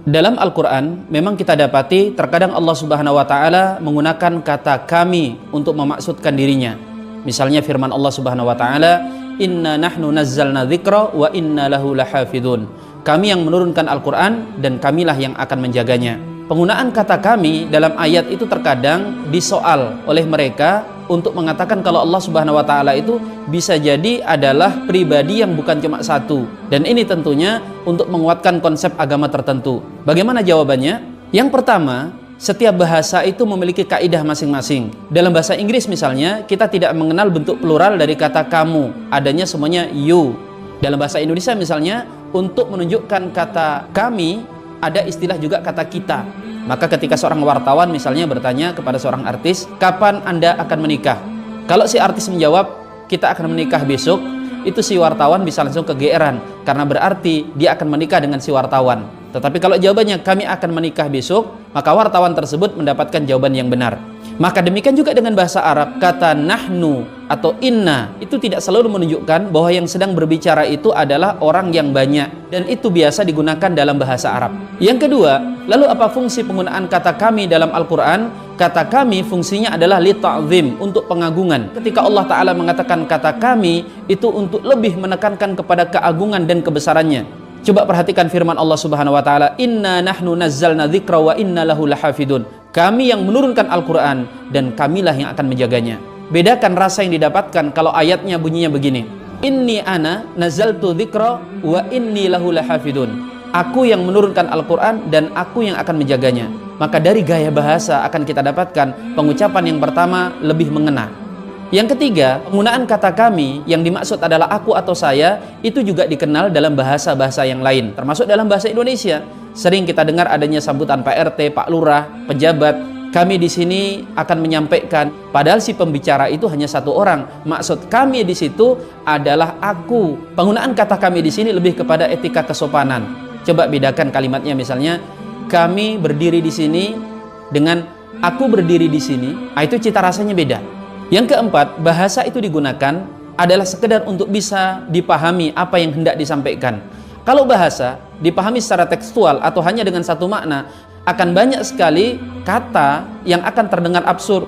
Dalam Al-Quran memang kita dapati terkadang Allah Subhanahu wa Ta'ala menggunakan kata kami untuk memaksudkan dirinya. Misalnya firman Allah Subhanahu wa Ta'ala, inna nahnu nazzalna dzikra wa inna lahu lahafidun. Kami yang menurunkan Al-Quran dan kamilah yang akan menjaganya. Penggunaan kata kami dalam ayat itu terkadang disoal oleh mereka untuk mengatakan kalau Allah Subhanahu wa Ta'ala itu bisa jadi adalah pribadi yang bukan cuma satu, dan ini tentunya untuk menguatkan konsep agama tertentu. Bagaimana jawabannya? Yang pertama, setiap bahasa itu memiliki kaidah masing-masing. Dalam bahasa Inggris misalnya, kita tidak mengenal bentuk plural dari kata kamu, adanya semuanya you. Dalam bahasa Indonesia misalnya, untuk menunjukkan kata kami ada istilah juga kata kita. Maka ketika seorang wartawan misalnya bertanya kepada seorang artis, kapan Anda akan menikah? Kalau si artis menjawab, kita akan menikah besok, itu si wartawan bisa langsung kegeeran, karena berarti dia akan menikah dengan si wartawan. Tetapi kalau jawabannya kami akan menikah besok, maka wartawan tersebut mendapatkan jawaban yang benar. Maka demikian juga dengan bahasa Arab, kata nahnu atau inna itu tidak selalu menunjukkan bahwa yang sedang berbicara itu adalah orang yang banyak, dan itu biasa digunakan dalam bahasa Arab. Yang kedua, lalu apa fungsi penggunaan kata kami dalam Al-Quran? Kata kami fungsinya adalah li ta'zim, untuk pengagungan. Ketika Allah Ta'ala mengatakan kata kami, itu untuk lebih menekankan kepada keagungan dan kebesarannya. Coba perhatikan firman Allah Subhanahu wa Ta'ala, inna nahnu nazzalna dzikra wa inna lahu lahafidun. Kami yang menurunkan Al-Quran dan kamilah yang akan menjaganya. Bedakan rasa yang didapatkan kalau ayatnya bunyinya begini, inni ana nazzaltu dzikra wa inni lahu lahafidun. Aku yang menurunkan Al-Quran dan aku yang akan menjaganya. Maka dari gaya bahasa akan kita dapatkan pengucapan yang pertama lebih mengena. Yang ketiga, penggunaan kata kami yang dimaksud adalah aku atau saya, itu juga dikenal dalam bahasa-bahasa yang lain, termasuk dalam bahasa Indonesia. Sering kita dengar adanya sambutan Pak RT, Pak Lurah, pejabat. Kami di sini akan menyampaikan, padahal si pembicara itu hanya satu orang. Maksud kami di situ adalah aku. Penggunaan kata kami di sini lebih kepada etika kesopanan. Coba bedakan kalimatnya, misalnya kami berdiri di sini dengan aku berdiri di sini. Itu cita rasanya beda. Yang keempat, bahasa itu digunakan adalah sekedar untuk bisa dipahami apa yang hendak disampaikan. Kalau bahasa dipahami secara tekstual atau hanya dengan satu makna, akan banyak sekali kata yang akan terdengar absurd.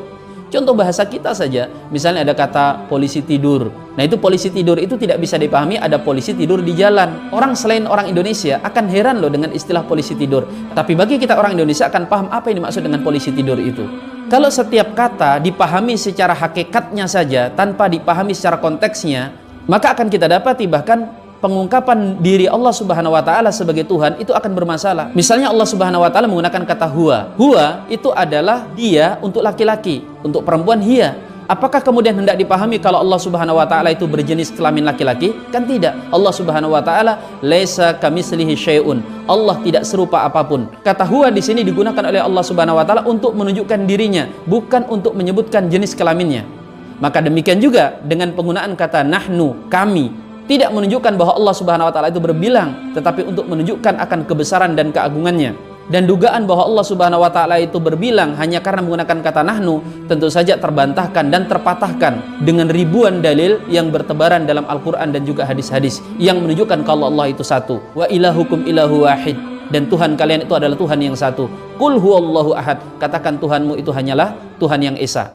Contoh bahasa kita saja, misalnya ada kata polisi tidur. Nah itu polisi tidur itu tidak bisa dipahami ada polisi tidur di jalan. Orang selain orang Indonesia akan heran loh dengan istilah polisi tidur. Tapi bagi kita orang Indonesia akan paham apa yang dimaksud dengan polisi tidur itu. Kalau setiap kata dipahami secara hakikatnya saja tanpa dipahami secara konteksnya, maka akan kita dapati bahkan pengungkapan diri Allah Subhanahu wa Ta'ala sebagai Tuhan itu akan bermasalah. Misalnya Allah Subhanahu wa Ta'ala menggunakan kata huwa. Huwa itu adalah dia untuk laki-laki, untuk perempuan hiya. Apakah kemudian hendak dipahami kalau Allah Subhanahu wa Ta'ala itu berjenis kelamin laki-laki? Kan tidak. Allah Subhanahu wa Ta'ala laisa kamitslihi syai'un. Allah tidak serupa apapun. Kata huwa di sini digunakan oleh Allah Subhanahu wa Ta'ala untuk menunjukkan dirinya, bukan untuk menyebutkan jenis kelaminnya. Maka demikian juga dengan penggunaan kata nahnu, kami, tidak menunjukkan bahwa Allah Subhanahu wa Ta'ala itu berbilang, tetapi untuk menunjukkan akan kebesaran dan keagungannya. Dan dugaan bahwa Allah Subhanahu wa Ta'ala itu berbilang hanya karena menggunakan kata nahnu tentu saja terbantahkan dan terpatahkan dengan ribuan dalil yang bertebaran dalam Al-Quran dan juga hadis-hadis yang menunjukkan kalau Allah itu satu. Wa ilahukum ilahu wahid. Dan Tuhan kalian itu adalah Tuhan yang satu. Qul huwallahu ahad. Katakan Tuhanmu itu hanyalah Tuhan yang esa.